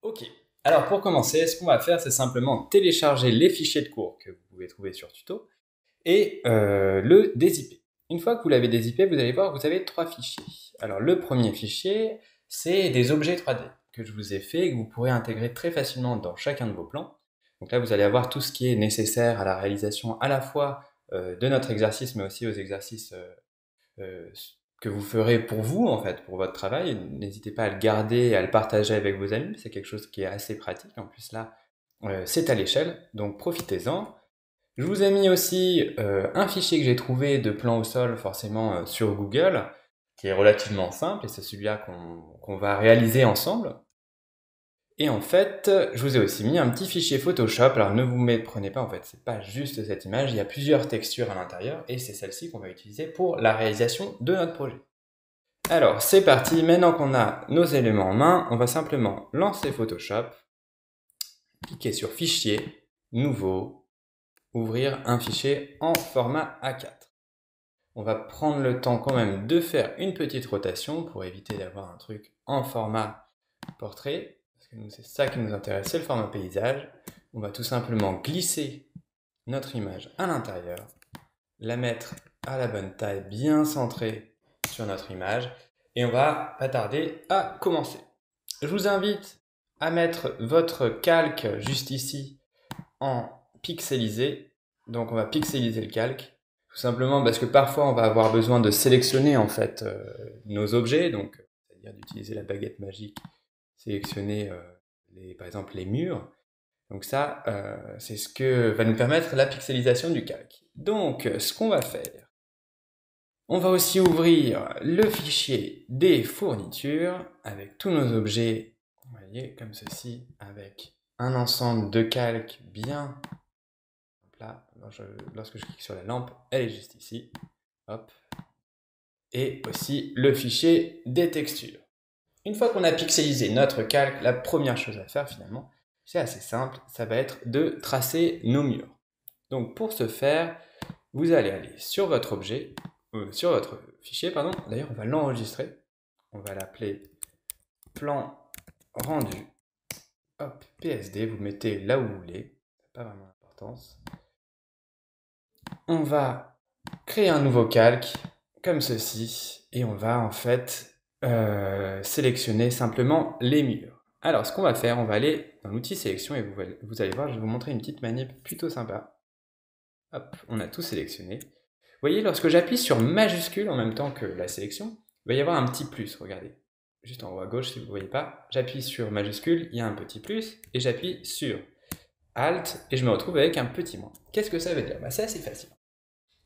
Ok, alors pour commencer, ce qu'on va faire, c'est simplement télécharger les fichiers de cours que vous pouvez trouver sur Tuto et le dézipper. Une fois que vous l'avez dézippé, vous allez voir que vous avez trois fichiers. Alors le premier fichier, c'est des objets 3D que je vous ai fait et que vous pourrez intégrer très facilement dans chacun de vos plans. Donc là, vous allez avoir tout ce qui est nécessaire à la réalisation à la fois de notre exercice, mais aussi aux exercices euh, que vous ferez pour vous, en fait, pour votre travail. N'hésitez pas à le garder et à le partager avec vos amis. C'est quelque chose qui est assez pratique. En plus, là, c'est à l'échelle, donc profitez-en. Je vous ai mis aussi un fichier que j'ai trouvé de plan au sol, forcément sur Google, qui est relativement simple, et c'est celui-là qu'on va réaliser ensemble. Et en fait, je vous ai aussi mis un petit fichier Photoshop. Alors ne vous méprenez pas, en fait, c'est pas juste cette image, il y a plusieurs textures à l'intérieur, et c'est celle-ci qu'on va utiliser pour la réalisation de notre projet. Alors, c'est parti, maintenant qu'on a nos éléments en main, on va simplement lancer Photoshop, cliquer sur Fichier, Nouveau, ouvrir un fichier en format A4. On va prendre le temps quand même de faire une petite rotation pour éviter d'avoir un truc en format portrait, parce que nous c'est ça qui nous intéresse, c'est le format paysage. On va tout simplement glisser notre image à l'intérieur, la mettre à la bonne taille, bien centrée sur notre image, et on va pas tarder à commencer. Je vous invite à mettre votre calque juste ici en pixelisé. Donc on va pixeliser le calque, tout simplement parce que parfois on va avoir besoin de sélectionner en fait nos objets, donc c'est-à-dire d'utiliser la baguette magique, sélectionner par exemple les murs. Donc ça, c'est ce que va nous permettre la pixelisation du calque. Donc ce qu'on va faire, on va aussi ouvrir le fichier des fournitures avec tous nos objets, vous voyez, comme ceci, avec un ensemble de calques bien. Là, lorsque je clique sur la lampe, elle est juste ici. Hop. Et aussi le fichier des textures. Une fois qu'on a pixelisé notre calque, la première chose à faire finalement, c'est assez simple, ça va être de tracer nos murs. Donc pour ce faire, vous allez aller sur votre objet, sur votre fichier, pardon. D'ailleurs, on va l'enregistrer. On va l'appeler plan rendu. Hop, PSD, vous mettez là où vous voulez. Ça n'a pas vraiment d'importance. On va créer un nouveau calque, comme ceci, et on va en fait sélectionner simplement les murs. Alors, ce qu'on va faire, on va aller dans l'outil sélection, et vous allez voir, je vais vous montrer une petite manip plutôt sympa. Hop, on a tout sélectionné. Vous voyez, lorsque j'appuie sur majuscule en même temps que la sélection, il va y avoir un petit plus, regardez. Juste en haut à gauche, si vous ne voyez pas, j'appuie sur majuscule, il y a un petit plus, et j'appuie sur Alt, et je me retrouve avec un petit moins. Qu'est-ce que ça veut dire? C'est assez facile.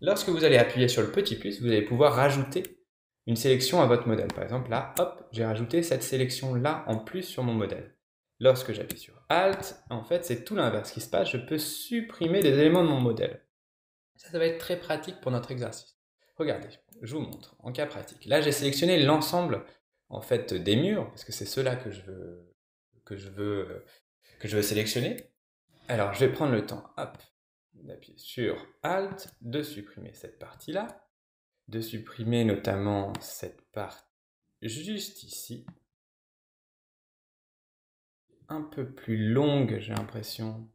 Lorsque vous allez appuyer sur le petit plus, vous allez pouvoir rajouter une sélection à votre modèle. Par exemple, là, hop, j'ai rajouté cette sélection-là en plus sur mon modèle. Lorsque j'appuie sur Alt, en fait, c'est tout l'inverse qui se passe. Je peux supprimer des éléments de mon modèle. Ça va être très pratique pour notre exercice. Regardez, je vous montre en cas pratique. Là, j'ai sélectionné l'ensemble en fait des murs parce que c'est ceux-là que je veux sélectionner. Alors, je vais prendre le temps, hop, d'appuyer sur Alt, de supprimer cette partie-là, de supprimer notamment cette partie juste ici, un peu plus longue, j'ai l'impression,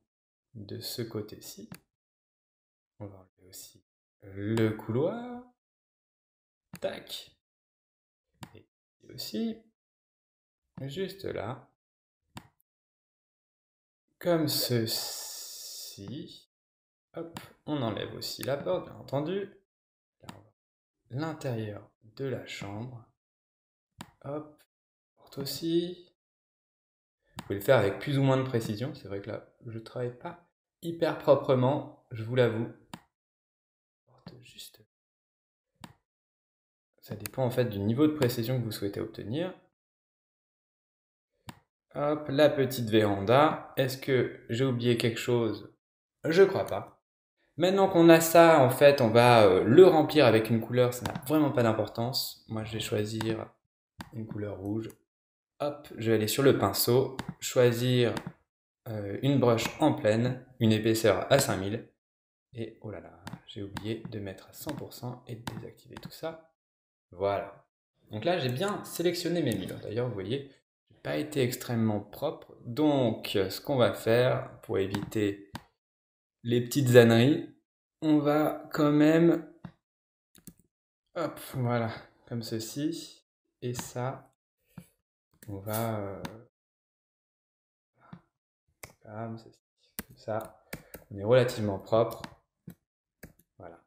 de ce côté-ci. On va enlever aussi le couloir, tac, et aussi, juste là, comme ceci. Hop, on enlève aussi la porte, bien entendu. L'intérieur de la chambre. Hop, porte aussi. Vous pouvez le faire avec plus ou moins de précision. C'est vrai que là, je ne travaille pas hyper proprement, je vous l'avoue. Porte juste. Ça dépend en fait du niveau de précision que vous souhaitez obtenir. Hop, la petite véranda. Est-ce que j'ai oublié quelque chose? Je crois pas. Maintenant qu'on a ça, en fait, on va le remplir avec une couleur, ça n'a vraiment pas d'importance. Moi, je vais choisir une couleur rouge. Hop, je vais aller sur le pinceau, choisir une brush en pleine, une épaisseur à 5000. Et oh là là, j'ai oublié de mettre à 100% et de désactiver tout ça. Voilà. Donc là, j'ai bien sélectionné mes murs. D'ailleurs, vous voyez, pas été extrêmement propre. Donc, ce qu'on va faire pour éviter les petites âneries, on va quand même, hop, voilà, comme ceci. Et ça, on va, comme ceci, comme ça. On est relativement propre. Voilà.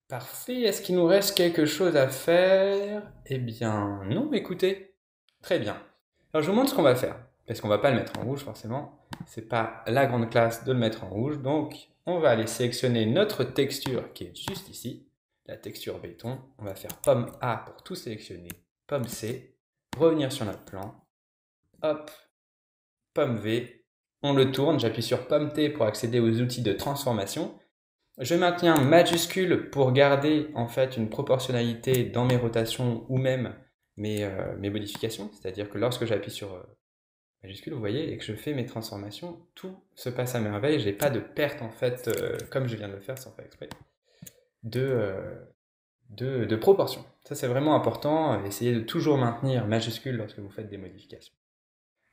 Parfait. Est-ce qu'il nous reste quelque chose à faire? Eh bien, non, écoutez. Très bien. Alors, je vous montre ce qu'on va faire. Parce qu'on va pas le mettre en rouge, forcément. C'est pas la grande classe de le mettre en rouge. Donc, on va aller sélectionner notre texture qui est juste ici. La texture béton. On va faire pomme A pour tout sélectionner. Pomme C. Revenir sur notre plan. Hop. Pomme V. On le tourne. J'appuie sur pomme T pour accéder aux outils de transformation. Je maintiens majuscule pour garder en fait une proportionnalité dans mes rotations ou même mes modifications. C'est-à-dire que lorsque j'appuie sur majuscule, vous voyez, et que je fais mes transformations, tout se passe à merveille. Je n'ai pas de perte en fait, comme je viens de le faire sans faire exprès, de proportion. Ça c'est vraiment important. Essayez de toujours maintenir majuscule lorsque vous faites des modifications.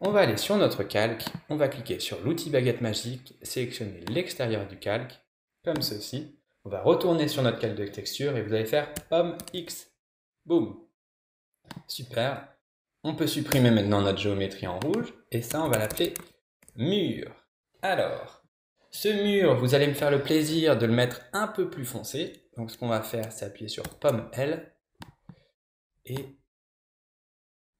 On va aller sur notre calque, on va cliquer sur l'outil baguette magique, sélectionner l'extérieur du calque, comme ceci. On va retourner sur notre calque de texture et vous allez faire pomme X. Boum. Super. On peut supprimer maintenant notre géométrie en rouge et ça on va l'appeler mur. Alors, ce mur, vous allez me faire le plaisir de le mettre un peu plus foncé. Donc ce qu'on va faire, c'est appuyer sur pomme L et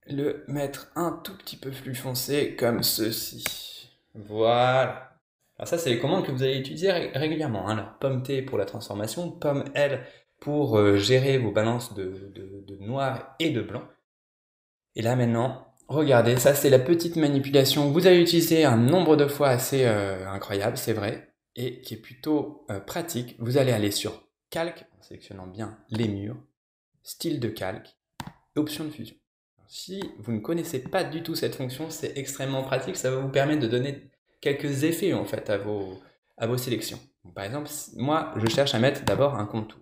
le mettre un tout petit peu plus foncé comme ceci. Voilà. Alors ça, c'est les commandes que vous allez utiliser régulièrement. Alors, pomme T pour la transformation, pomme L pour gérer vos balances de noir et de blanc. Et là maintenant, regardez, ça c'est la petite manipulation que vous allez utiliser un nombre de fois assez incroyable, c'est vrai, et qui est plutôt pratique. Vous allez aller sur calque, en sélectionnant bien les murs, style de calque, option de fusion. Si vous ne connaissez pas du tout cette fonction, c'est extrêmement pratique, ça va vous permettre de donner quelques effets en fait à vos sélections. Donc, par exemple, moi je cherche à mettre d'abord un contour.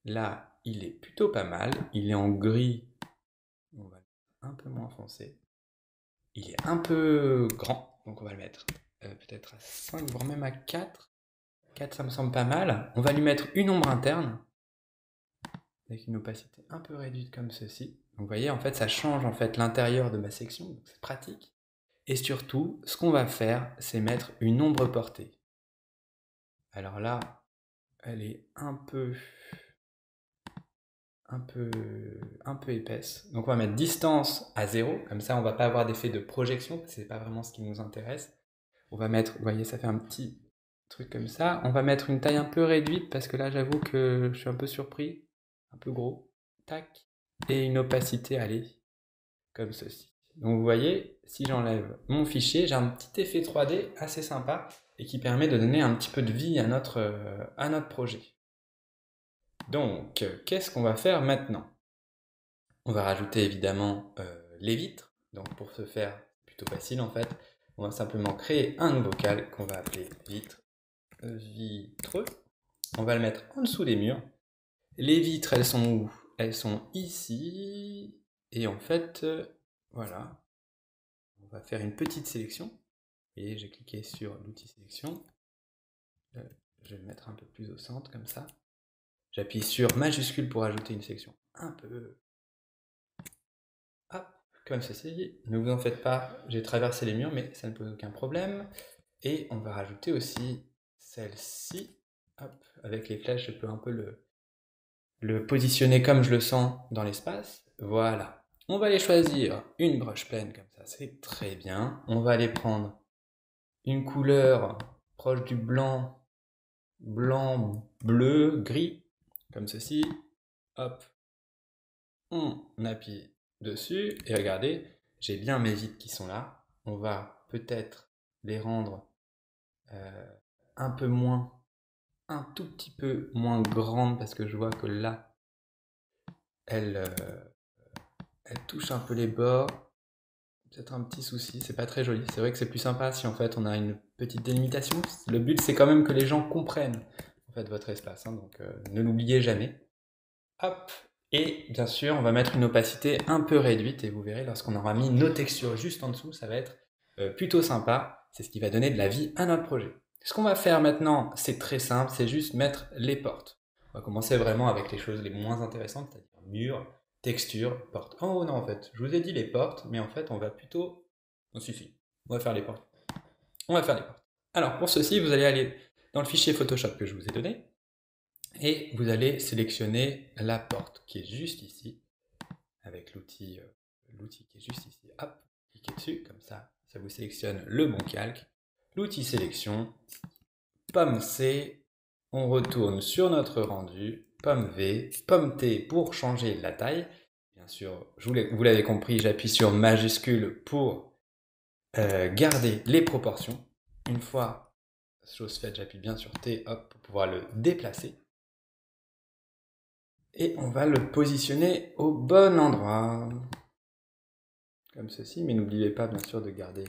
Là, il est plutôt pas mal, il est en gris, on va le mettre un peu moins foncé. Il est un peu grand, donc on va le mettre peut-être à 5, voire même à 4. 4 ça me semble pas mal. On va lui mettre une ombre interne, avec une opacité un peu réduite comme ceci. Donc vous voyez, en fait, ça change en fait l'intérieur de ma section, donc c'est pratique. Et surtout, ce qu'on va faire, c'est mettre une ombre portée. Alors là, elle est un peu épaisse. Donc on va mettre distance à 0, comme ça on va pas avoir d'effet de projection, c'est pas vraiment ce qui nous intéresse. On va mettre, vous voyez, ça fait un petit truc comme ça. On va mettre une taille un peu réduite parce que là j'avoue que je suis un peu surpris, un peu gros. Tac. Et une opacité, allez, comme ceci. Donc vous voyez, si j'enlève mon fichier, j'ai un petit effet 3D assez sympa et qui permet de donner un petit peu de vie à notre projet. Donc, qu'est-ce qu'on va faire maintenant? On va rajouter évidemment les vitres. Donc pour ce faire, plutôt facile en fait, on va simplement créer un nouveau calque qu'on va appeler vitre. On va le mettre en dessous des murs. Les vitres, elles sont où? Elles sont ici. Et en fait, voilà. On va faire une petite sélection. Et j'ai cliqué sur l'outil sélection. Je vais le mettre un peu plus au centre, comme ça. J'appuie sur majuscule pour ajouter une sélection un peu. Hop, comme ceci. Ne vous en faites pas, j'ai traversé les murs, mais ça ne pose aucun problème. Et on va rajouter aussi celle-ci. Hop, avec les flèches, je peux un peu le positionner comme je le sens dans l'espace. Voilà. On va aller choisir une brush pleine comme ça, c'est très bien. On va aller prendre une couleur proche du blanc, bleu, gris, comme ceci. Hop. On appuie dessus et regardez, j'ai bien mes vitres qui sont là. On va peut-être les rendre un peu moins, un tout petit peu moins grandes parce que je vois que là, elle touche un peu les bords. Peut-être un petit souci, c'est pas très joli. C'est vrai que c'est plus sympa si en fait on a une petite délimitation. Le but c'est quand même que les gens comprennent en fait votre espace, hein, donc ne l'oubliez jamais. Hop, Et bien sûr, on va mettre une opacité un peu réduite et vous verrez, lorsqu'on aura mis nos textures juste en dessous, ça va être plutôt sympa. C'est ce qui va donner de la vie à notre projet. Ce qu'on va faire maintenant, c'est très simple, c'est juste mettre les portes. On va commencer vraiment avec les choses les moins intéressantes, c'est-à-dire mur, texture, porte. Oh non, en fait, je vous ai dit les portes, mais en fait, on va plutôt... Non, suffit, on va faire les portes. On va faire les portes. Alors, pour ceci, vous allez aller dans le fichier Photoshop que je vous ai donné, et vous allez sélectionner la porte qui est juste ici, avec l'outil qui est juste ici. Hop, cliquez dessus, comme ça vous sélectionne le bon calque. L'outil sélection, pomme C, on retourne sur notre rendu, pomme V, pomme T pour changer la taille. Bien sûr, vous l'avez compris, j'appuie sur majuscule pour garder les proportions. Une fois chose faite, j'appuie bien sur T, hop, pour pouvoir le déplacer. Et on va le positionner au bon endroit. Comme ceci, mais n'oubliez pas bien sûr de garder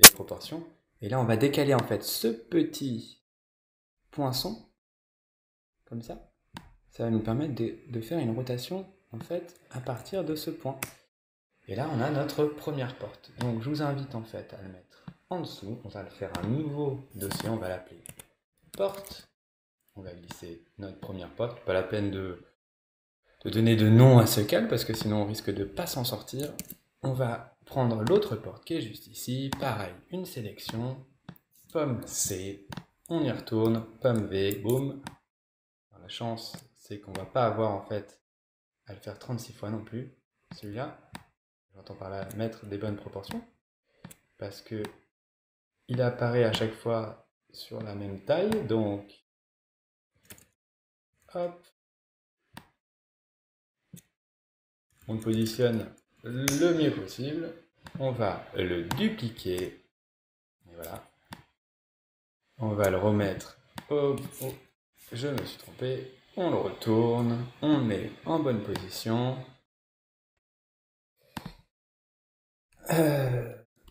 les proportions. Et là, on va décaler en fait ce petit poinçon, comme ça. Ça va nous permettre de faire une rotation en fait à partir de ce point. Et là, on a notre première porte. Donc, je vous invite en fait à le mettre en dessous. On va le faire un nouveau dossier, on va l'appeler porte. On va glisser notre première porte. Pas la peine de donner de nom à ce calque parce que sinon on risque de ne pas s'en sortir. On va prendre l'autre porte qui est juste ici. Pareil, une sélection. Pomme C. On y retourne. Pomme V. Boum. Alors, la chance, c'est qu'on ne va pas avoir en fait à le faire 36 fois non plus. Celui-là, j'entends par là mettre des bonnes proportions parce que il apparaît à chaque fois sur la même taille. Donc, hop. On le positionne le mieux possible. On va le dupliquer. Et voilà. On va le remettre au... Je me suis trompé. On le retourne. On met en bonne position.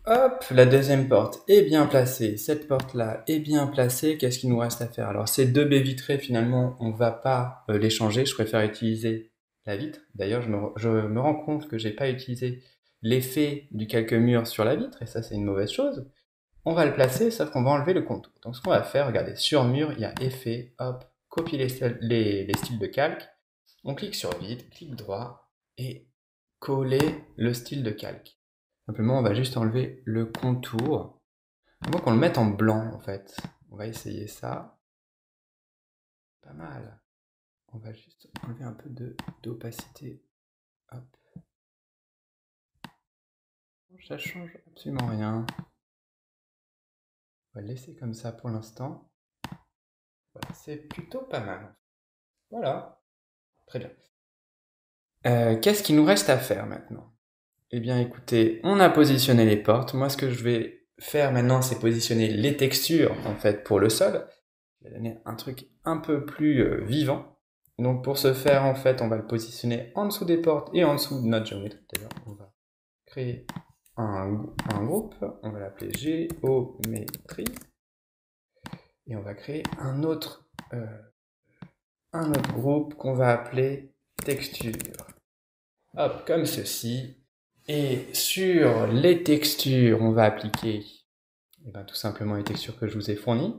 Hop, la deuxième porte est bien placée. Cette porte-là est bien placée. Qu'est-ce qu'il nous reste à faire? Alors, ces deux baies vitrées, finalement, on ne va pas les changer. Je préfère utiliser la vitre. D'ailleurs, je me rends compte que j'ai pas utilisé l'effet du calque-mur sur la vitre, et ça, c'est une mauvaise chose. On va le placer, sauf qu'on va enlever le contour. Donc, ce qu'on va faire, regardez, sur mur, il y a effet, hop, copier les styles de calque. On clique sur vide, clic droit, et coller le style de calque. Simplement, on va juste enlever le contour. On voit qu'on le mette en blanc, en fait. On va essayer ça. Pas mal. On va juste enlever un peu d'opacité. Hop. Ça change absolument rien. On va le laisser comme ça pour l'instant. Voilà, c'est plutôt pas mal. Voilà. Très bien. Qu'est-ce qu'il nous reste à faire maintenant? Eh bien, écoutez, on a positionné les portes. Moi, ce que je vais faire maintenant, c'est positionner les textures, en fait, pour le sol. Je vais donner un truc un peu plus vivant. Donc, pour ce faire, en fait, on va le positionner en dessous des portes et en dessous de notre géométrie. D'ailleurs, on va créer un groupe. On va l'appeler géométrie. Et on va créer un autre groupe qu'on va appeler texture. Hop, comme ceci. Et sur les textures, on va appliquer tout simplement les textures que je vous ai fournies.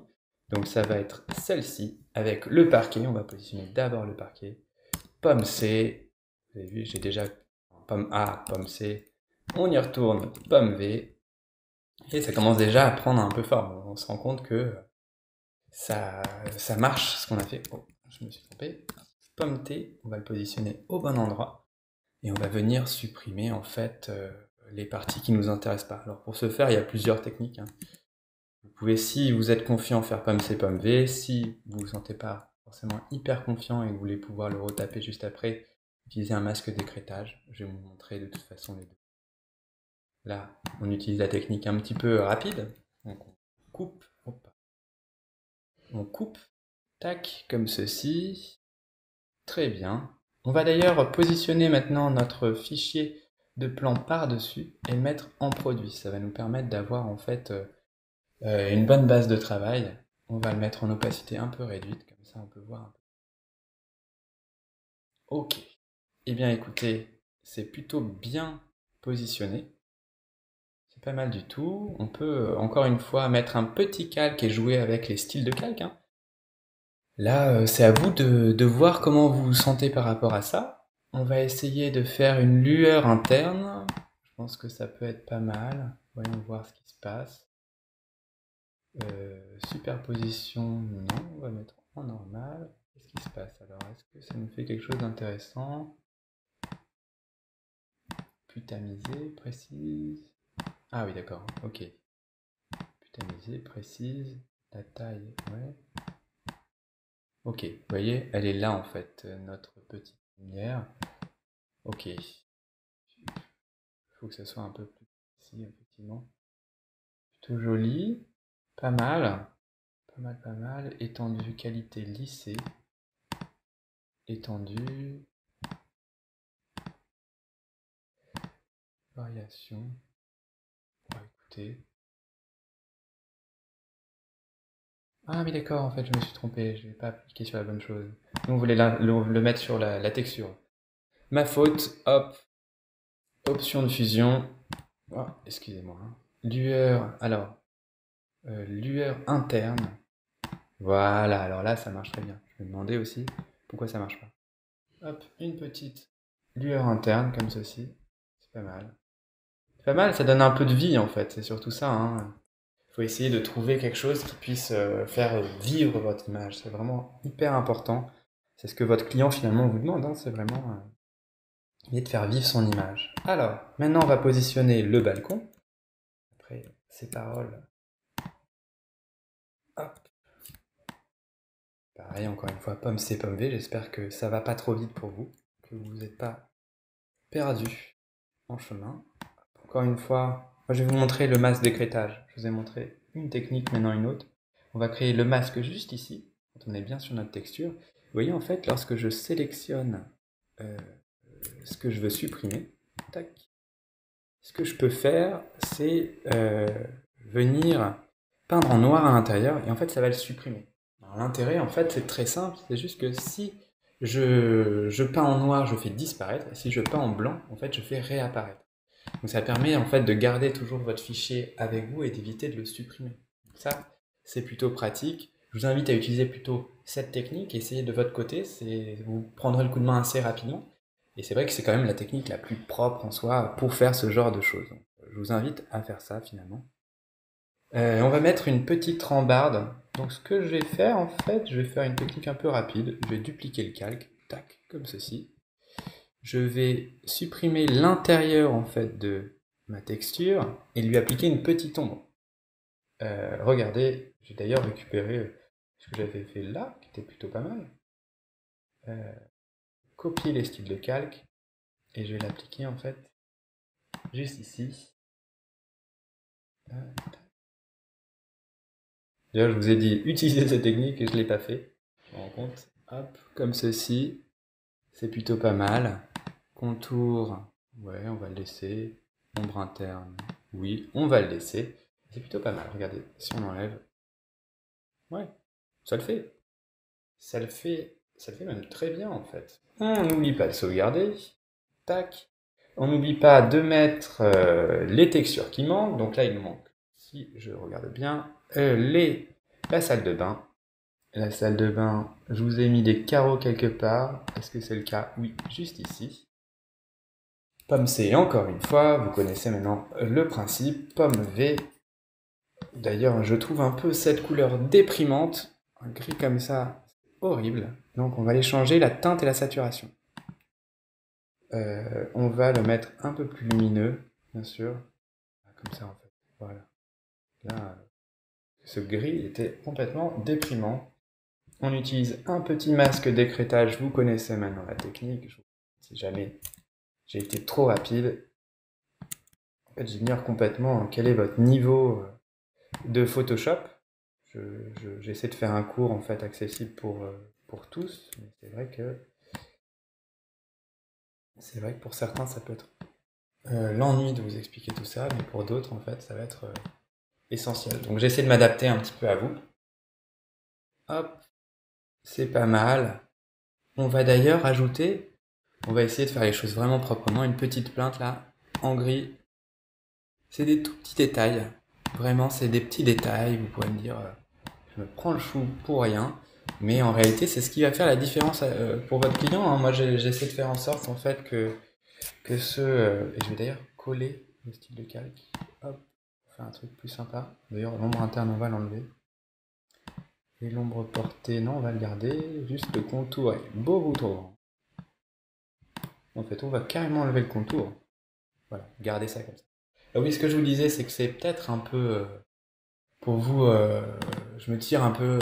Donc ça va être celle-ci avec le parquet. On va positionner d'abord le parquet. Pomme C. Vous avez vu, j'ai déjà pomme A, pomme C. On y retourne, pomme V. Et ça commence déjà à prendre un peu forme. On se rend compte que ça marche ce qu'on a fait. Oh, je me suis trompé. Pomme T, on va le positionner au bon endroit. Et on va venir supprimer en fait les parties qui ne nous intéressent pas. Alors pour ce faire, il y a plusieurs techniques. Vous pouvez, si vous êtes confiant, faire pomme C, pomme V. Si vous ne vous sentez pas forcément hyper confiant et que vous voulez pouvoir le retaper juste après, utilisez un masque d'écrêtage. Je vais vous montrer de toute façon les deux. Là, on utilise la technique un petit peu rapide. Donc on coupe, tac, comme ceci. Très bien. On va d'ailleurs positionner maintenant notre fichier de plan par-dessus et le mettre en produit. Ça va nous permettre d'avoir en fait une bonne base de travail. On va le mettre en opacité un peu réduite, comme ça on peut voir un peu. Ok. Eh bien écoutez, c'est plutôt bien positionné. C'est pas mal du tout. On peut encore une fois mettre un petit calque et jouer avec les styles de calque, hein. Là, c'est à vous de voir comment vous vous sentez par rapport à ça. On va essayer de faire une lueur interne. Je pense que ça peut être pas mal. Voyons voir ce qui se passe. Superposition, non, on va mettre en normal. Qu'est-ce qui se passe alors? Est-ce que ça nous fait quelque chose d'intéressant? Plus tamisé, précise. Ah oui, d'accord, ok. Plus tamisé, précise. La taille, ouais. Ok, vous voyez, elle est là en fait, notre petite lumière. Ok. Il faut que ça soit un peu plus précis, effectivement. Plutôt joli. Pas mal. Pas mal, pas mal. Étendu, qualité lissée. Étendu. Variation. Bon, écoutez. Ah oui, d'accord, en fait, je me suis trompé. Je n'ai pas appliqué sur la bonne chose. Nous, on voulait le mettre sur la texture. Ma faute. Hop. Option de fusion. Oh, excusez-moi, hein. Lueur. Alors, lueur interne. Voilà, alors là, ça marche très bien. Je me demandais aussi pourquoi ça marche pas. Hop, une petite lueur interne, comme ceci. C'est pas mal. C'est pas mal, ça donne un peu de vie, en fait. C'est surtout ça, hein. Faut essayer de trouver quelque chose qui puisse faire vivre votre image. C'est vraiment hyper important. C'est ce que votre client, finalement, vous demande, hein. C'est vraiment de faire vivre son image. Alors, maintenant, on va positionner le balcon. Après ces paroles. Hop. Pareil, encore une fois, pomme C, pomme V. J'espère que ça va pas trop vite pour vous, que vous n'êtes pas perdu en chemin. Encore une fois, moi je vais vous montrer le masque d'écrêtage. Je vous ai montré une technique, maintenant une autre. On va créer le masque juste ici, quand on est bien sur notre texture. Vous voyez, en fait, lorsque je sélectionne euh, ce que je veux supprimer, tac, ce que je peux faire, c'est venir peindre en noir à l'intérieur, et en fait, ça va le supprimer. L'intérêt, en fait, c'est très simple, c'est juste que si je peins en noir, je fais disparaître, et si je peins en blanc, en fait, je fais réapparaître. Donc ça permet en fait de garder toujours votre fichier avec vous et d'éviter de le supprimer. Donc ça, c'est plutôt pratique. Je vous invite à utiliser plutôt cette technique, essayez de votre côté, vous prendrez le coup de main assez rapidement. Et c'est vrai que c'est quand même la technique la plus propre en soi pour faire ce genre de choses. Donc, je vous invite à faire ça finalement. On va mettre une petite rambarde. Donc ce que je vais faire en fait, je vais faire une technique un peu rapide. Je vais dupliquer le calque, tac, comme ceci. Je vais supprimer l'intérieur en fait de ma texture et lui appliquer une petite ombre. Regardez, j'ai d'ailleurs récupéré ce que j'avais fait là, qui était plutôt pas mal. Copier les styles de calque et je vais l'appliquer en fait juste ici. D'ailleurs, je vous ai dit utiliser cette technique et je ne l'ai pas fait. Je me rends compte. Hop, comme ceci. C'est plutôt pas mal. Contour, ouais, on va le laisser. Ombre interne, oui, on va le laisser. C'est plutôt pas mal. Regardez, si on enlève, ouais, ça le fait. Ça le fait même très bien en fait. On n'oublie pas de sauvegarder. Tac. On n'oublie pas de mettre les textures qui manquent. Donc là, il nous manque, si je regarde bien, la salle de bain. La salle de bain, je vous ai mis des carreaux quelque part. Est-ce que c'est le cas? Oui, juste ici. Pomme C, encore une fois, vous connaissez maintenant le principe. Pomme V. D'ailleurs, je trouve un peu cette couleur déprimante. Un gris comme ça, horrible. Donc on va aller changer la teinte et la saturation. On va le mettre un peu plus lumineux, bien sûr. Comme ça, en fait. Voilà. Là, ce gris était complètement déprimant. On utilise un petit masque d'écrêtage. Vous connaissez maintenant la technique. Si jamais j'ai été trop rapide, en fait, j'ignore complètement quel est votre niveau de Photoshop. J'essaie de faire un cours en fait accessible pour tous, mais c'est vrai que pour certains ça peut être l'ennui de vous expliquer tout ça, mais pour d'autres en fait ça va être essentiel. Donc j'essaie de m'adapter un petit peu à vous. Hop, c'est pas mal. On va d'ailleurs ajouter On va essayer de faire les choses vraiment proprement. Une petite plainte là, en gris. C'est des tout petits détails. Vraiment, c'est des petits détails. Vous pourrez me dire, je me prends le chou pour rien. Mais en réalité, c'est ce qui va faire la différence pour votre client, hein. Moi, j'essaie de faire en sorte en fait que et je vais d'ailleurs coller le style de calque. Hop, pour faire un truc plus sympa. D'ailleurs, l'ombre interne, on va l'enlever. Et l'ombre portée, non, on va le garder. Juste le contour est beaucoup trop grand. En fait, on va carrément enlever le contour. Voilà, gardez ça comme ça. Ah oui, ce que je vous disais, c'est que c'est peut-être un peu pour vous, je me tire un peu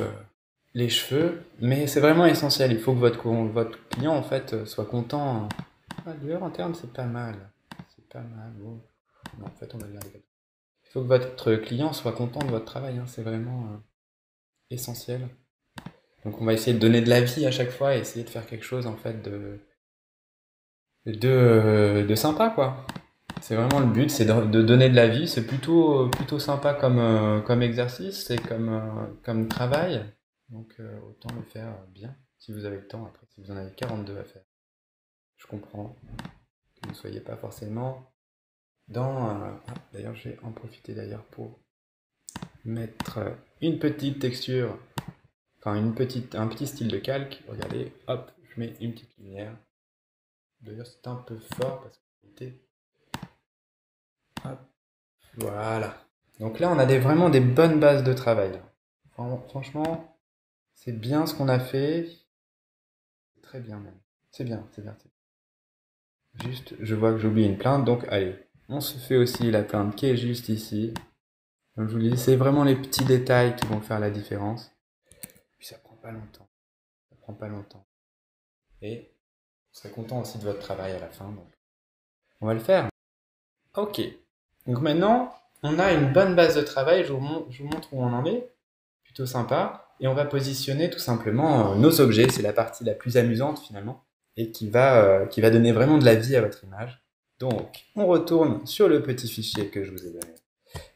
les cheveux, mais c'est vraiment essentiel. Il faut que votre client en fait soit content. Ah, lueur interne, c'est pas mal. C'est pas mal. Bon. Non, en fait, on va le garder comme ça. Il faut que votre client soit content de votre travail, hein. C'est vraiment essentiel. Donc, on va essayer de donner de la vie à chaque fois et essayer de faire quelque chose en fait de sympa, quoi. C'est vraiment le but, c'est de donner de la vie. C'est plutôt sympa comme exercice et comme travail. Donc autant le faire bien si vous avez le temps. Après, si vous en avez 42 à faire, je comprends que vous ne soyez pas forcément dans... d'ailleurs, je vais en profiter d'ailleurs pour mettre une petite texture, enfin un petit style de calque. Regardez, hop, je mets une petite lumière. D'ailleurs, c'est un peu fort parce que hop, voilà. Donc là, on a vraiment des bonnes bases de travail. Franchement, c'est bien ce qu'on a fait. C'est très bien même. C'est bien, c'est bien. Juste, je vois que j'ai oublié une plainte, donc allez, on se fait aussi la plainte qui est juste ici. Comme je vous le dis, c'est vraiment les petits détails qui vont faire la différence. Puis ça prend pas longtemps. Ça prend pas longtemps. Et vous serez content aussi de votre travail à la fin. Donc on va le faire. Ok. Donc maintenant, on a une bonne base de travail. Je vous montre où on en est. Plutôt sympa. Et on va positionner tout simplement nos objets. C'est la partie la plus amusante finalement. Et qui va donner vraiment de la vie à votre image. Donc, on retourne sur le petit fichier que je vous ai donné.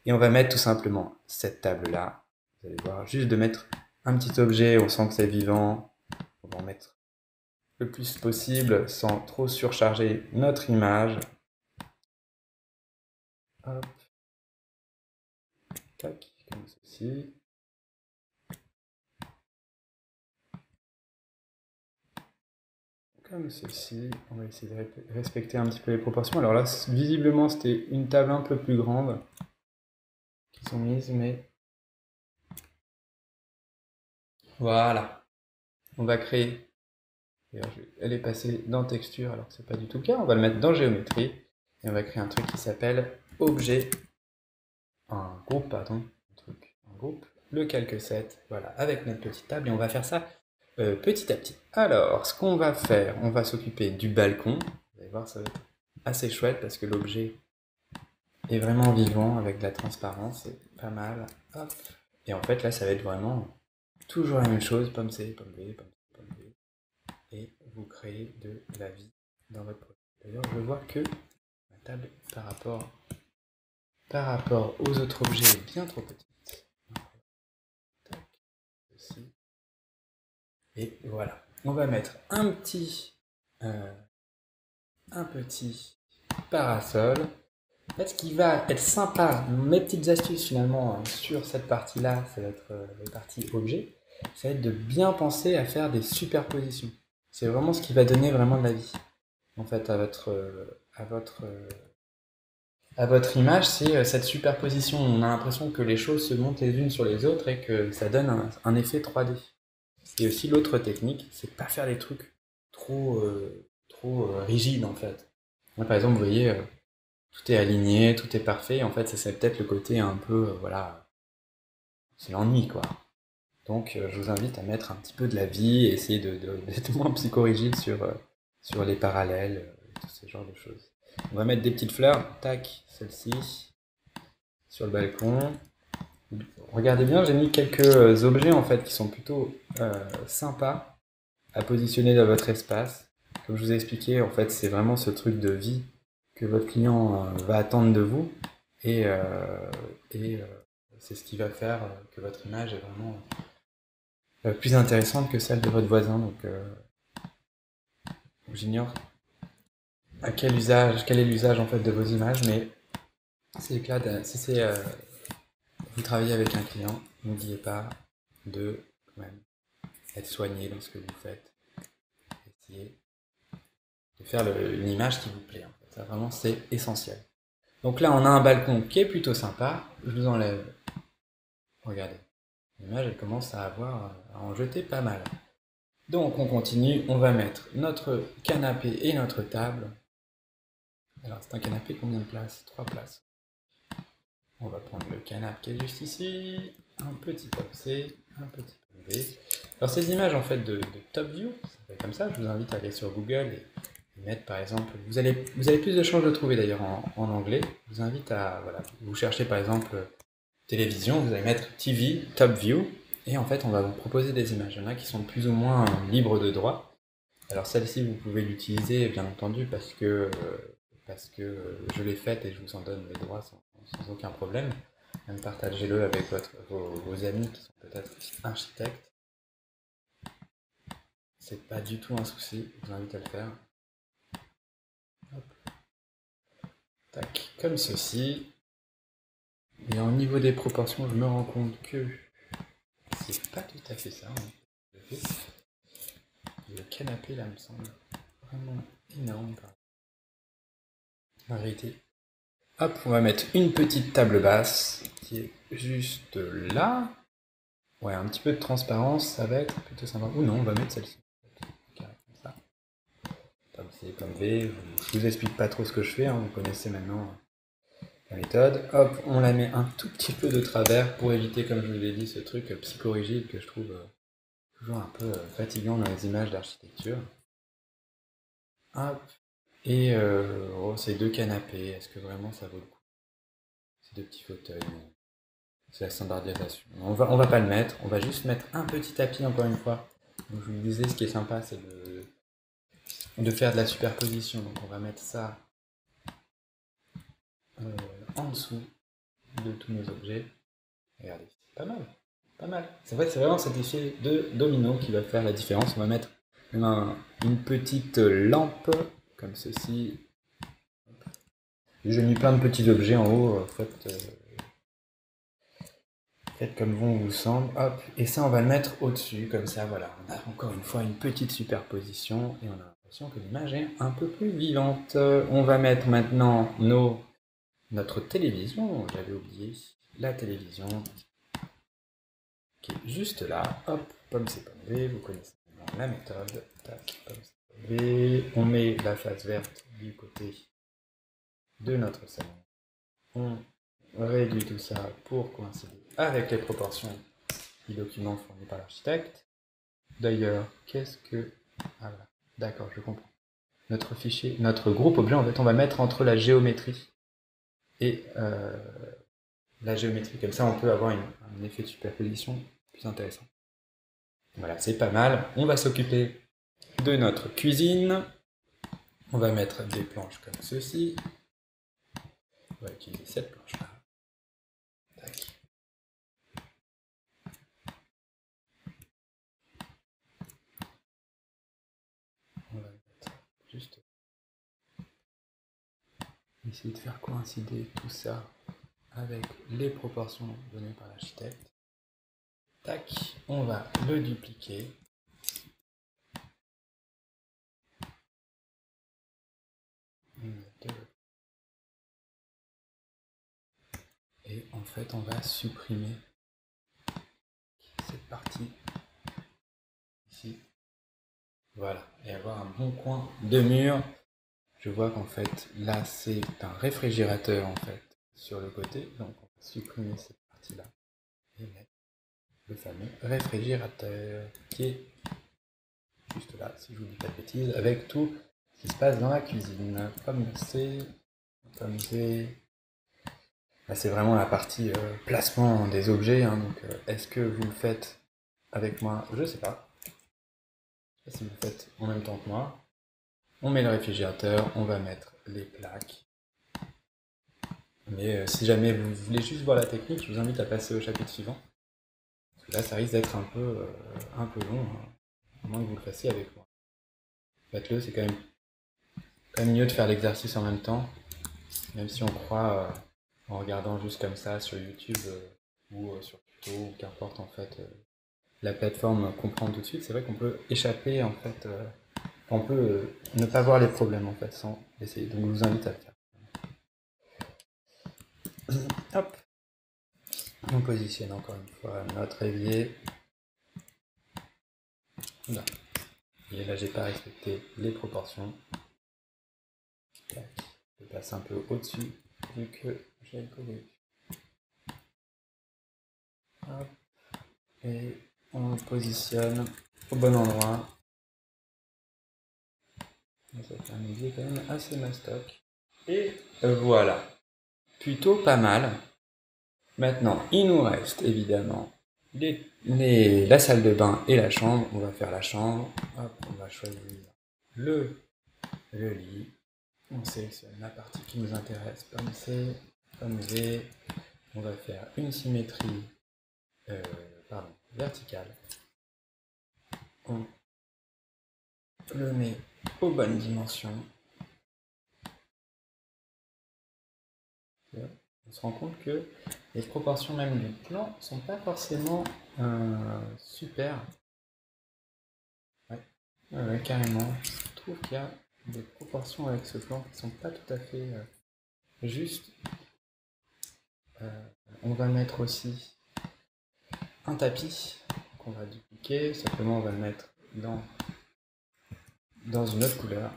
Et on va mettre tout simplement cette table-là. Vous allez voir, juste de mettre un petit objet, on sent que c'est vivant. On va en mettre le plus possible sans trop surcharger notre image. Hop. Tac, comme ceci. Comme ceci. On va essayer de respecter un petit peu les proportions. Alors là, visiblement, c'était une table un peu plus grande qui sont mises, mais voilà. On va créer. Elle est passée dans texture alors que c'est pas du tout le cas. On va le mettre dans géométrie et on va créer un truc qui s'appelle objet, un groupe, pardon, un groupe, le calque 7, voilà, avec notre petite table et on va faire ça petit à petit. Alors, ce qu'on va faire, on va s'occuper du balcon. Vous allez voir, ça va être assez chouette parce que l'objet est vraiment vivant avec de la transparence, c'est pas mal. Hop. Et en fait, là, ça va être vraiment toujours la même chose, pomme C, pomme B, pomme C, pomme B. Et vous créez de la vie dans votre projet. D'ailleurs, je vois que ma table, par rapport aux autres objets, est bien trop petite. Tac, ceci. Et voilà. On va mettre un petit parasol. En fait, ce qui va être sympa, mes petites astuces finalement sur cette partie-là, ça va être les parties objets, ça va être de bien penser à faire des superpositions. C'est vraiment ce qui va donner vraiment de la vie, en fait, à votre image, c'est cette superposition. On a l'impression que les choses se montent les unes sur les autres et que ça donne un effet 3D. Et aussi l'autre technique, c'est de pas faire des trucs trop rigides en fait. Là, par exemple, vous voyez, tout est aligné, tout est parfait. En fait, ça c'est peut-être le côté un peu, voilà, c'est l'ennui quoi. Donc, je vous invite à mettre un petit peu de la vie et essayer d'être moins psychorigide sur les parallèles, tout ce genre de choses. On va mettre des petites fleurs, tac, celle-ci, sur le balcon. Regardez bien, j'ai mis quelques objets en fait qui sont plutôt sympas à positionner dans votre espace. Comme je vous ai expliqué, en fait, c'est vraiment ce truc de vie que votre client va attendre de vous et c'est ce qui va faire que votre image est vraiment plus intéressante que celle de votre voisin. Donc, j'ignore quel est l'usage en fait de vos images, mais c'est que là, si vous travaillez avec un client, n'oubliez pas de quand même être soigné dans ce que vous faites. Essayez de faire une image qui vous plaît. En fait. Ça vraiment c'est essentiel. Donc là on a un balcon qui est plutôt sympa. Je vous enlève. Regardez. L'image elle commence à en jeter pas mal. Donc on continue, on va mettre notre canapé et notre table. Alors c'est un canapé combien de places? 3 places. On va prendre le canapé qui est juste ici, un petit pop C, un petit pop V. Alors ces images en fait de top view, ça fait comme ça, je vous invite à aller sur Google et mettre par exemple, vous avez plus de chances de trouver d'ailleurs en anglais, je vous invite à, voilà, vous cherchez par exemple télévision, vous allez mettre TV, top view, et en fait on va vous proposer des images. Il y en a qui sont plus ou moins libres de droit. Alors celle-ci vous pouvez l'utiliser bien entendu parce que je l'ai faite et je vous en donne les droits sans aucun problème. Même partagez-le avec vos amis qui sont peut-être architectes. C'est pas du tout un souci, je vous invite à le faire. Hop. Tac, comme ceci. Et au niveau des proportions, je me rends compte que c'est pas tout à fait ça. Hein. Le canapé là me semble vraiment énorme. En réalité, hop, on va mettre une petite table basse qui est juste là. Ouais, un petit peu de transparence, ça va être plutôt sympa. Ou non, on va mettre celle-ci. Comme ça. Comme C, comme V. Je vous explique pas trop ce que je fais, hein, vous connaissez maintenant la méthode. Hop, on la met un tout petit peu de travers pour éviter, comme je vous l'ai dit, ce truc psychorigide que je trouve toujours un peu fatigant dans les images d'architecture. Hop, et ces deux canapés, est-ce que vraiment ça vaut le coup? Ces deux petits fauteuils, c'est la standardisation. On va pas le mettre, on va juste mettre un petit tapis encore une fois. Donc je vous disais, ce qui est sympa, c'est de faire de la superposition. Donc on va mettre ça en dessous de tous nos objets. Regardez, c'est pas mal, pas mal. C'est vrai, c'est vraiment cet effet de domino qui va faire la différence. On va mettre une petite lampe comme ceci. J'ai mis plein de petits objets en haut. Faites comme bon vous semble. Hop, et ça on va le mettre au-dessus, comme ça, voilà. On a encore une fois une petite superposition et on a l'impression que l'image est un peu plus vivante. On va mettre maintenant notre télévision, j'avais oublié, la télévision qui est juste là. Hop, pomme c'est pomme V, vous connaissez la méthode. Tac, pomme c'est pomme V. On met la face verte du côté de notre salon. On réduit tout ça pour coïncider avec les proportions du document fourni par l'architecte. D'ailleurs, qu'est-ce que... Ah voilà, d'accord, je comprends. Notre fichier, notre groupe objet, en fait, on va mettre entre la géométrie et la géométrie. Comme ça, on peut avoir un effet de superposition plus intéressant. Voilà, c'est pas mal. On va s'occuper de notre cuisine. On va mettre des planches comme ceci. On va utiliser cette planche-là. Tac. On va mettre juste... essayer de faire coïncider tout ça avec les proportions données par l'architecte. Tac, on va le dupliquer. Et en fait, on va supprimer cette partie ici. Voilà, et avoir un bon coin de mur. Je vois qu'en fait, là, c'est un réfrigérateur en fait sur le côté. Donc, on va supprimer cette partie-là et mettre le fameux réfrigérateur qui est juste là, si je vous dis pas de bêtises, avec tout ce qui se passe dans la cuisine. Pomme C, pomme V. Là, c'est vraiment la partie placement des objets. Hein, donc, est-ce que vous le faites avec moi? Je sais pas. Je sais pas si vous le faites en même temps que moi. On met le réfrigérateur, on va mettre les plaques. Mais si jamais vous voulez juste voir la technique, je vous invite à passer au chapitre suivant. Parce que là, ça risque d'être un peu long, hein, à moins que vous le fassiez avec moi. Faites-le, c'est quand Pas mieux de faire l'exercice en même temps, même si on croit en regardant juste comme ça sur YouTube ou sur Tuto ou qu'importe en fait la plateforme comprendre tout de suite. C'est vrai qu'on peut échapper en fait, on peut ne pas voir les problèmes en fait sans essayer. Donc je vous invite à le faire. Hop, on positionne encore une fois notre évier. Là. Et là j'ai pas respecté les proportions. Je passe un peu au-dessus vu que j'ai le collier. Hop. Et on le positionne au bon endroit. Ça fait un évier quand même assez mastoc. Et voilà. Plutôt pas mal. Maintenant, il nous reste évidemment la salle de bain et la chambre. On va faire la chambre. Hop, on va choisir le lit. On sélectionne la partie qui nous intéresse. Pomme C, pomme V. On va faire une symétrie verticale. On le met aux bonnes dimensions. On se rend compte que les proportions même du plan sont pas forcément super. Ouais, carrément. Je trouve qu'il y a des proportions avec ce plan qui sont pas tout à fait justes. On va mettre aussi un tapis qu'on va dupliquer. Simplement, on va le mettre dans une autre couleur.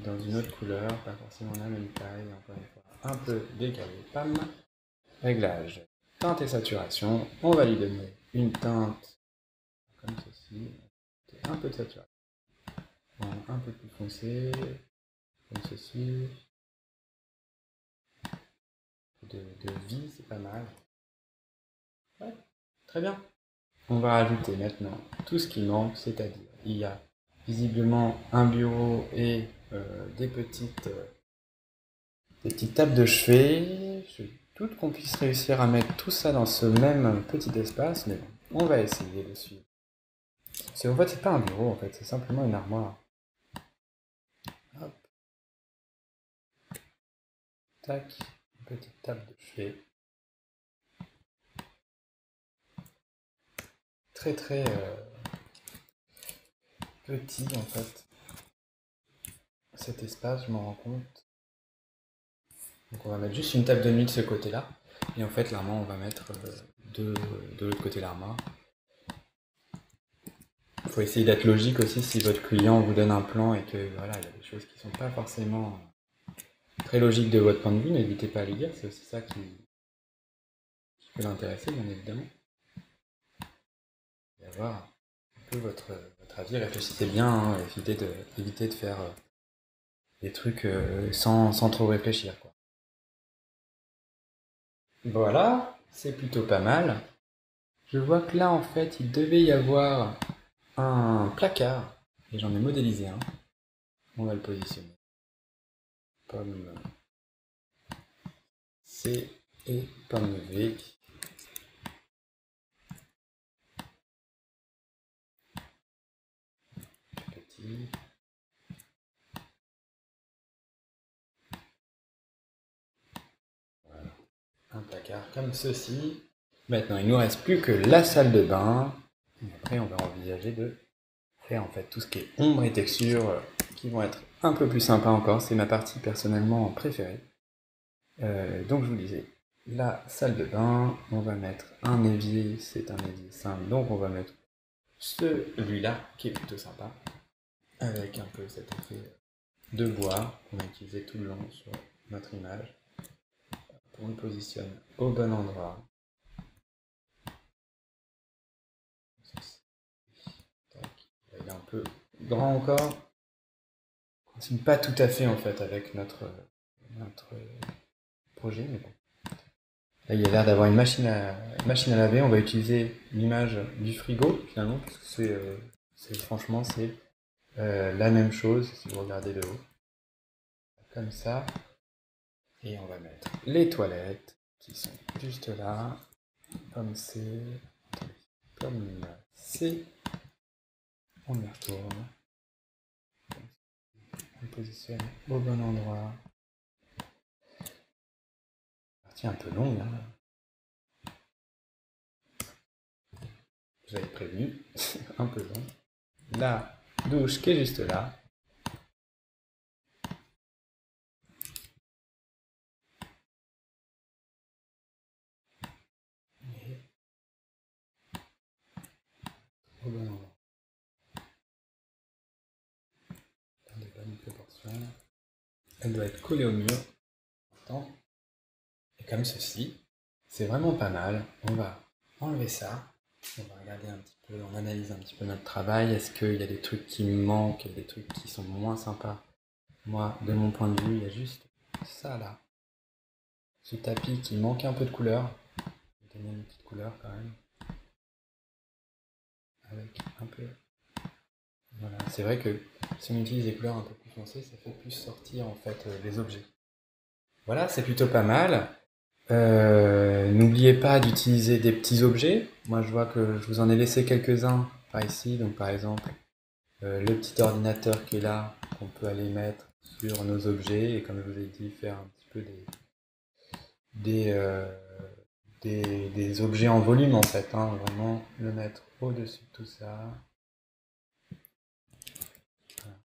Dans une autre couleur, pas forcément la même taille, encore une fois, un peu décalé. Pam. Réglage. Teinte et saturation. On va lui donner une teinte comme ceci. Un peu de saturation. Un peu plus foncé, comme ceci. De vie, c'est pas mal. Ouais, très bien. On va rajouter maintenant tout ce qui manque, c'est-à-dire il y a visiblement un bureau et des petites tables de chevet. Je doute qu'on puisse réussir à mettre tout ça dans ce même petit espace, mais bon, on va essayer de suivre. En fait, c'est pas un bureau, en fait, c'est simplement une armoire. Hop. Tac, une petite table de chevet. Très petit en fait cet espace, je m'en rends compte. Donc on va mettre juste une table de nuit de ce côté-là. Et en fait l'armoire on va mettre de l'autre côté l'armoire. Il faut essayer d'être logique aussi si votre client vous donne un plan et que voilà, il y a des choses qui sont pas forcément très logiques de votre point de vue, n'hésitez pas à lui dire, c'est aussi ça qui peut l'intéresser bien évidemment. Et avoir un peu votre avis, réfléchissez bien, hein, évitez de faire des trucs sans trop réfléchir, quoi. Voilà, c'est plutôt pas mal. Je vois que là, en fait, il devait y avoir un placard. Et j'en ai modélisé un. On va le positionner. Pomme C et pomme V. Petit. Voilà. Un placard comme ceci. Maintenant, il nous reste plus que la salle de bain. Et après, on va envisager de faire en fait tout ce qui est ombre et texture qui vont être un peu plus sympas encore. C'est ma partie personnellement préférée. Donc je vous disais, la salle de bain, on va mettre un évier, c'est un évier simple, donc on va mettre celui-là qui est plutôt sympa, avec un peu cet effet de bois qu'on a utilisé tout le long sur notre image. On le positionne au bon endroit. Il est un peu grand encore. On ne signe pas tout à fait en fait avec notre projet, mais bon. Là, il y a l'air d'avoir une machine à laver. On va utiliser l'image du frigo, finalement, parce que franchement, c'est la même chose si vous regardez de haut. Comme ça. Et on va mettre les toilettes qui sont juste là. Comme c'est. comme C. On y retourne. On positionne au bon endroit. Partie un peu longue. Hein. Vous avez prévenu, un peu long. La douche qui est juste là. Et au bon endroit. Dans des bonnes proportions. Elle doit être collée au mur. Et comme ceci. C'est vraiment pas mal. On va enlever ça. On va regarder un petit peu, on analyse un petit peu notre travail. Est-ce qu'il y a des trucs qui me manquent, des trucs qui sont moins sympas? Moi, de mon point de vue, il y a juste ça là. Ce tapis qui manque un peu de couleur. Je vais donner une petite couleur quand même. Avec un peu. Voilà. C'est vrai que si on utilise des couleurs un peu plus foncées, ça fait plus sortir en fait les objets. Voilà, c'est plutôt pas mal. N'oubliez pas d'utiliser des petits objets. Moi, je vois que je vous en ai laissé quelques-uns par ici. Donc, par exemple, le petit ordinateur qui est là, qu'on peut aller mettre sur nos objets. Et comme je vous ai dit, faire un petit peu des objets en volume, en fait. Hein, vraiment le mettre au-dessus de tout ça. Voilà.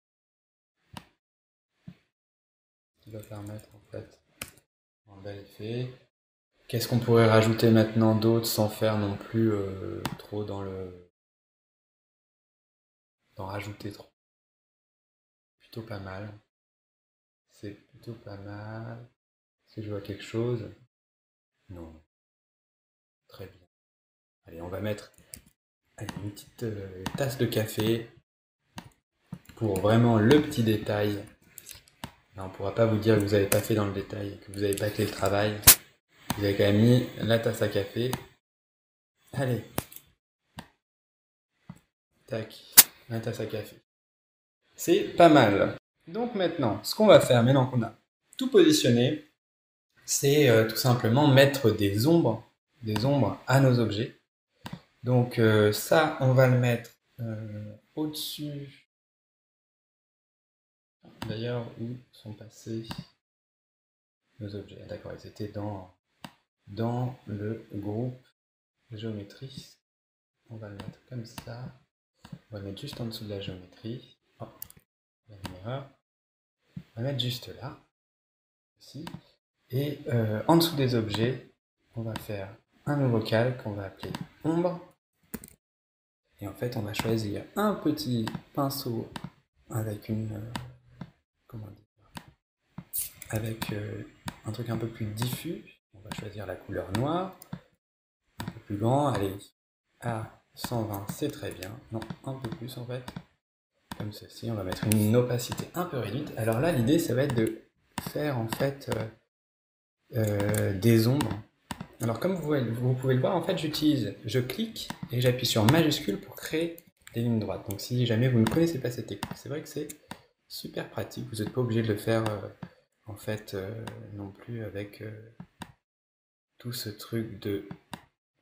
Ce qui va permettre, en fait, un bel effet. Qu'est-ce qu'on pourrait rajouter maintenant d'autre sans faire non plus trop dans d'en rajouter trop? Plutôt pas mal. C'est plutôt pas mal. Est-ce que je vois quelque chose? Non. Très bien. Allez, on va mettre une petite tasse de café pour vraiment le petit détail. Là, on ne pourra pas vous dire que vous n'avez pas fait dans le détail, que vous avez bâclé le travail. Vous avez quand même mis la tasse à café. Allez. Tac. La tasse à café. C'est pas mal. Donc maintenant, ce qu'on va faire, maintenant qu'on a tout positionné, c'est tout simplement mettre des ombres à nos objets. Donc ça, on va le mettre au-dessus. D'ailleurs, où sont passés nos objets? D'accord, ils étaient dans le groupe géométrie. On va le mettre comme ça. On va le mettre juste en dessous de la géométrie. Oh, il y a une erreur. On va mettre juste là. Ici. Et en dessous des objets, on va faire un nouveau calque qu'on va appeler ombre. Et en fait, on va choisir un petit pinceau avec comment dire, avec un truc un peu plus diffus. On va choisir la couleur noire, un peu plus grand. Allez, à 120, c'est très bien. Non, un peu plus en fait. Comme ceci, on va mettre une opacité un peu réduite. Alors là, l'idée, ça va être de faire en fait des ombres. Alors comme vous pouvez le voir, en fait, je clique et j'appuie sur majuscule pour créer des lignes droites. Donc si jamais vous ne connaissez pas cette technique, c'est vrai que c'est super pratique. Vous n'êtes pas obligé de le faire en fait non plus avec tout ce truc de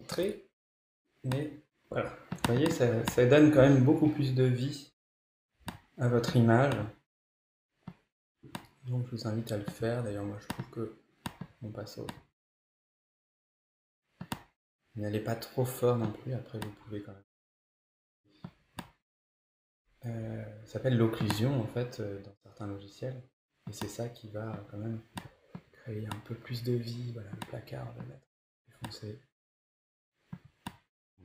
trait. Mais voilà, vous voyez, ça donne quand même beaucoup plus de vie à votre image. Donc je vous invite à le faire. D'ailleurs, moi je trouve que mon pinceau n'allez pas trop fort non plus. Après, vous pouvez quand même. Ça s'appelle l'occlusion en fait dans certains logiciels. Et c'est ça qui va quand même créer un peu plus de vie. Voilà, le placard, on va le mettre plus foncé.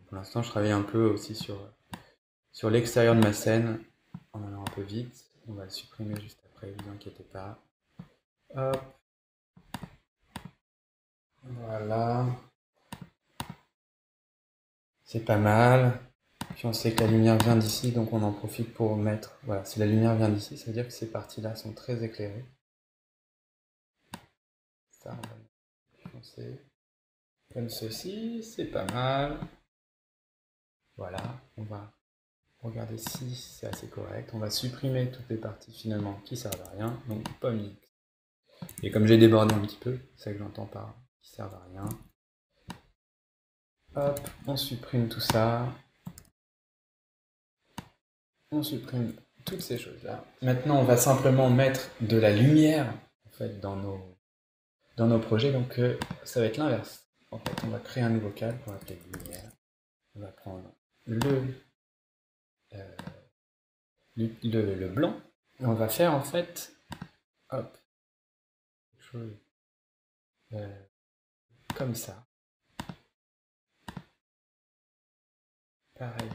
Pour l'instant, je travaille un peu aussi sur l'extérieur de ma scène en allant un peu vite. On va le supprimer juste après, ne vous inquiétez pas. Hop. Voilà. C'est pas mal. Puis on sait que la lumière vient d'ici, donc on en profite pour mettre... Voilà, si la lumière vient d'ici, ça veut dire que ces parties-là sont très éclairées. Ça, on va foncer. Comme ceci, c'est pas mal. Voilà, on va regarder si c'est assez correct. On va supprimer toutes les parties finalement qui servent à rien, donc pomme X. Et comme j'ai débordé un petit peu, c'est ça que j'entends par qui servent à rien. Hop, on supprime tout ça. On supprime toutes ces choses-là. Maintenant, on va simplement mettre de la lumière en fait, dans nos projets. Donc, ça va être l'inverse. En fait, on va créer un nouveau cadre qu'on va appeler lumière. On va prendre euh, le blanc. Et on va faire en fait, hop, quelque chose comme ça. Pareil,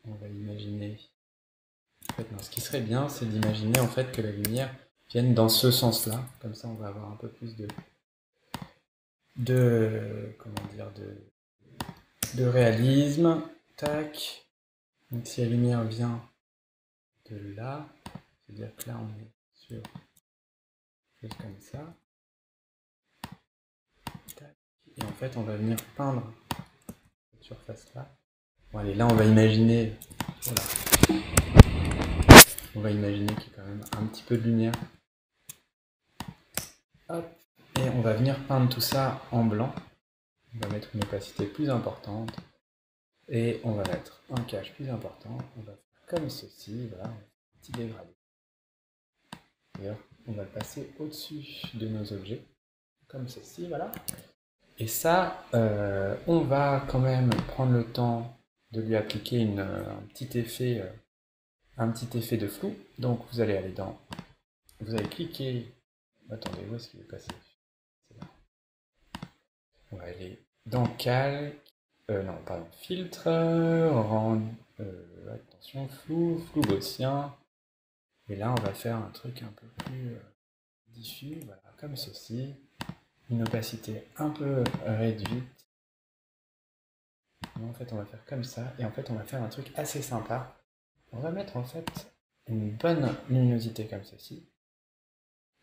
on va imaginer. En fait, non, ce qui serait bien, c'est d'imaginer en fait que la lumière vienne dans ce sens-là. Comme ça, on va avoir un peu plus comment dire, de réalisme. Tac. Donc si la lumière vient de là, c'est-à-dire que là on est sur quelque chose comme ça. Tac. Et en fait, on va venir peindre cette surface-là. Bon, allez, là on va imaginer. Voilà. On va imaginer qu'il y a quand même un petit peu de lumière. Hop. Et on va venir peindre tout ça en blanc. On va mettre une opacité plus importante. Et on va mettre un cache plus important. On va faire comme ceci. Voilà, un petit dégradé. D'ailleurs, on va le passer au-dessus de nos objets. Comme ceci, voilà. Et ça, on va quand même prendre le temps de lui appliquer un petit effet de flou. Donc vous allez aller dans... Vous allez cliquer... Attendez, où est-ce qu'il est passé? C'est là. On va aller dans calque... non, pardon, filtre, attention, flou gaussien. Et là, on va faire un truc un peu plus diffus, voilà, comme ceci. Une opacité un peu réduite. En fait, on va faire comme ça, et en fait, on va faire un truc assez sympa. On va mettre en fait une bonne luminosité comme ceci.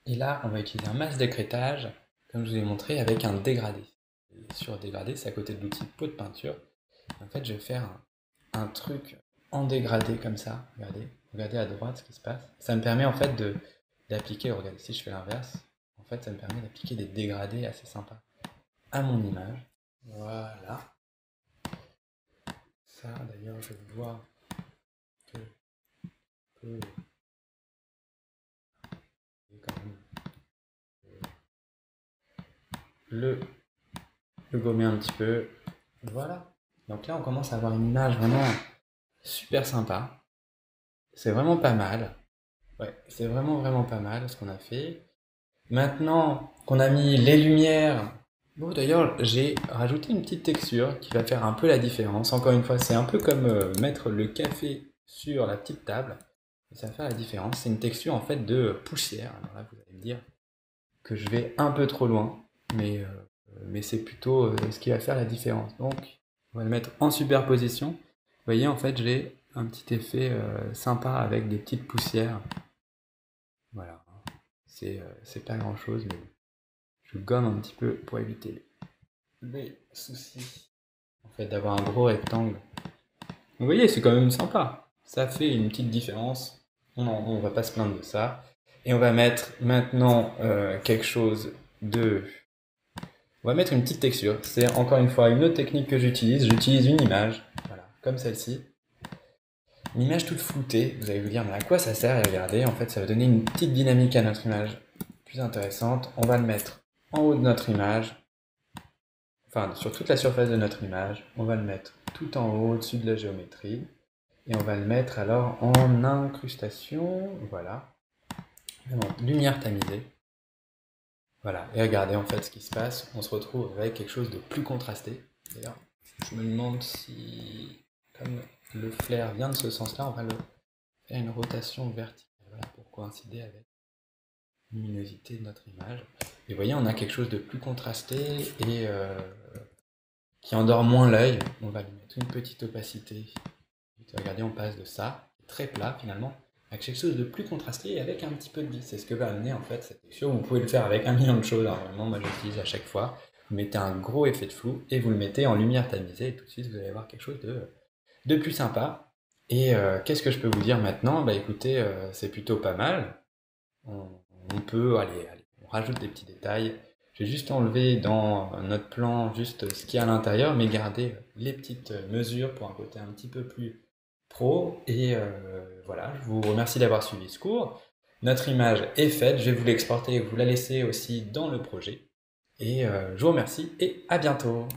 Et là, on va utiliser un masque d'écrêtage, comme je vous ai montré, avec un dégradé. Et sur dégradé, c'est à côté de l'outil pot de peinture. En fait, je vais faire un truc en dégradé comme ça. Regardez à droite ce qui se passe. Ça me permet en fait d'appliquer, regardez, si je fais l'inverse, en fait, ça me permet d'appliquer des dégradés assez sympas à mon image. Voilà. Ça, d'ailleurs, je vois que quand même le gommer un petit peu. Voilà. Donc là, on commence à avoir une image vraiment super sympa. C'est vraiment pas mal. Ouais, c'est vraiment pas mal ce qu'on a fait. Maintenant qu'on a mis les lumières, bon d'ailleurs j'ai rajouté une petite texture qui va faire un peu la différence. Encore une fois, c'est un peu comme mettre le café sur la petite table. Et ça va faire la différence. C'est une texture en fait de poussière. Alors là, vous allez me dire que je vais un peu trop loin, mais c'est plutôt ce qui va faire la différence. Donc, on va le mettre en superposition. Vous voyez, en fait, j'ai un petit effet sympa avec des petites poussières. Voilà. C'est pas grand chose, mais je gomme un petit peu pour éviter les soucis en fait, d'avoir un gros rectangle. Vous voyez, c'est quand même sympa. Ça fait une petite différence. On va pas se plaindre de ça. Et on va mettre maintenant quelque chose de... On va mettre une petite texture. C'est encore une fois une autre technique que j'utilise. J'utilise une image, voilà, comme celle-ci. Une image toute floutée. Vous allez vous dire, mais à quoi ça sert? Et regardez, en fait, ça va donner une petite dynamique à notre image plus intéressante. On va le mettre en haut de notre image. Enfin, sur toute la surface de notre image. On va le mettre tout en haut, au-dessus de la géométrie. Et on va le mettre alors en incrustation. Voilà. Lumière tamisée. Voilà, et regardez en fait ce qui se passe, on se retrouve avec quelque chose de plus contrasté. D'ailleurs, je me demande si, comme le flair vient de ce sens-là, on va le faire une rotation verticale, voilà, pour coïncider avec la luminosité de notre image. Et vous voyez, on a quelque chose de plus contrasté et qui endort moins l'œil. On va lui mettre une petite opacité. Et regardez, on passe de ça, très plat finalement, avec quelque chose de plus contrasté et avec un petit peu de vie. C'est ce que va amener en fait cette texture. Vous pouvez le faire avec un million de choses. Normalement, moi j'utilise à chaque fois. Vous mettez un gros effet de flou et vous le mettez en lumière tamisée et tout de suite vous allez avoir quelque chose de plus sympa. Et qu'est-ce que je peux vous dire maintenant? Bah écoutez, c'est plutôt pas mal. On peut, allez, on rajoute des petits détails. Je vais juste enlever dans notre plan juste ce qu'il y a à l'intérieur, mais garder les petites mesures pour un côté un petit peu plus pro. Et voilà, je vous remercie d'avoir suivi ce cours. Notre image est faite, je vais vous l'exporter et vous la laisser aussi dans le projet. Et je vous remercie et à bientôt.